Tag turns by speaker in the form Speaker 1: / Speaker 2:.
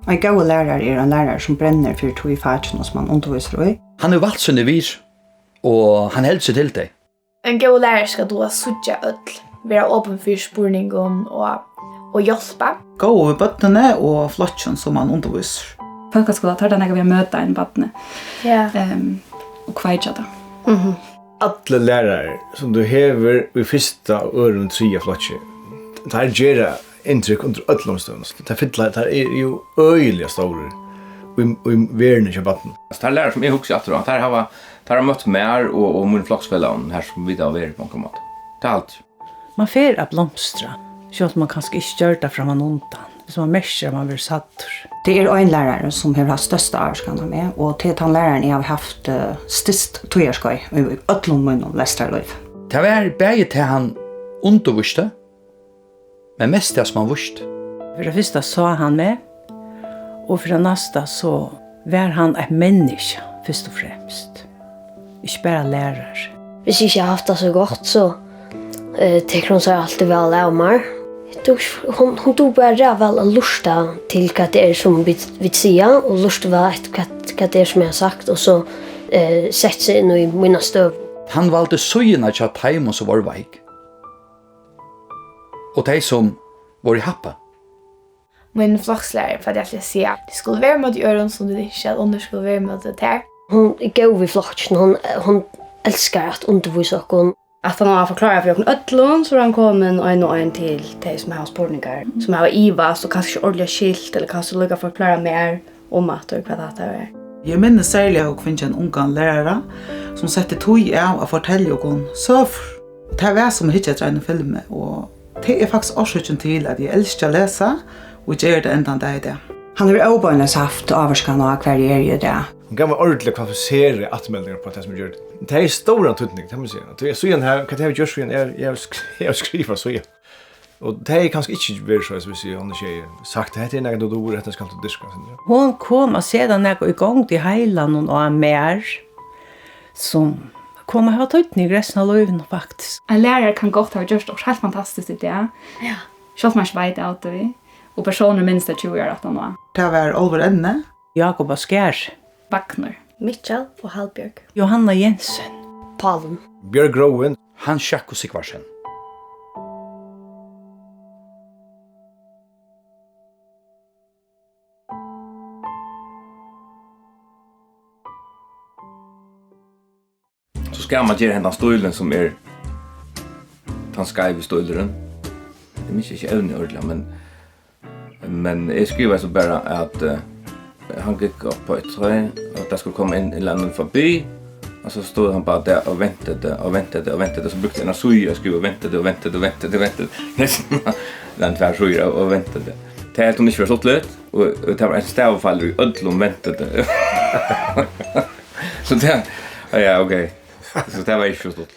Speaker 1: En god lærare en lærare som brenner for to i fagene som han underviser i.
Speaker 2: Han valgt sine vis, og han heldt seg til det.
Speaker 3: En god lærare skal då sutja öll, være åpen for spurningen og hjelpe.
Speaker 4: Gå over bøttene og flotjen som han underviser.
Speaker 5: Fólkaskúla tar den vi har møta en badne.
Speaker 3: Ja.
Speaker 5: Og kveitja det.
Speaker 6: Alle lærere som du hever i første øren tria flotje, det er gjerne inntrykk under ødlomstøvn. Det er jo øyelig store i verden i kjøbatten.
Speaker 7: Det er lærere som jeg husker etter, det har møtt mer og min floksfellan her som vi da har vært på en måte. Det er alt.
Speaker 8: Man fer att blomstra, så att man kanske inte gör det fram undan. Så man märker att man blir satt.
Speaker 1: Det er en lærare som har hatt største avskanna med, og til han læreren jeg har haft størst tøyerskøy i ødlom munnen lesterløyv.
Speaker 2: Det var bare til han underviste, men mest det som han visste.
Speaker 8: För det första sa han med, och för det nästa så var han ett människa först och främst. Inte bara lärare.
Speaker 9: Hvis jeg ikke har haft det så godt, så tycker hon sig alltid väl av mig. Hon tog bara väl att lusta till vad det är som vi säger och lusta vad det är som jag har sagt och så sätta sig in i mina stöv.
Speaker 2: Han valgte søgjene til Taimon som var veik. Og de som var i happa.
Speaker 3: Min flokslærer, for at jeg sier, det skulle være med i øren som det ikke, at under skulle være med det her.
Speaker 9: Hon är god i flotchen, hon älskar att undervisa och
Speaker 5: Att han har förklarat för oss ödlon så har han kommit en till de som har spårningar. Som har ivast och kanske inte ordentligt skilt eller kanske lyckas förklara mer om att och vad det är.
Speaker 4: Jeg minnes særlig å finne en ungan lærere som setter tog av å fortelle om søvr. Det var som hyggja etter en film, og det er faktisk årsaken til at jeg elsker å lese, og gjør det enda det i det.
Speaker 1: Han har overbøynes haft avskanna av hver i det.
Speaker 6: Hon gav mig ordentligt kvalificerade atmeldingar på det som gjør det. Det är stor tydning, kan man säga. Det är så igen här, kan det ha gjort så igen, jag skriver så igen. Och det är kanske inte väl så, vi säger, hon tjej sagt det är något du ord att det ska ta diska.
Speaker 8: Hon kom och sedan när jag igång till heilan och mer som kommer ha tydning resten av livet faktiskt.
Speaker 5: En lärare kan gott ha gjort helt fantastiskt i det.
Speaker 3: Ja.
Speaker 5: Själv man vet allt det. Och personer minst 20 år att han var.
Speaker 4: Det var Oliver Enne.
Speaker 8: Jakob och Skär.
Speaker 5: Backner.
Speaker 9: Mitchell och Hallbjörg.
Speaker 8: Johanna Jensen.
Speaker 9: Palm.
Speaker 6: Björk Groen.
Speaker 2: Han sjakk og sikvarsen.
Speaker 7: Så ska man göra den stolen som är den skaive stolen. Det är inte evne ordentligt, men jag skriver så bara att han gick upp på ett träd och det skulle komma en annan förbi. Och så stod han bara där och väntade. Så brukade han suja och skriva väntade. Nästan den tvär suja och väntade. Det är att hon inte var så lätt och det var en stavfall i ödlom väntade. Så det, ja okej. Så det var inte så stort.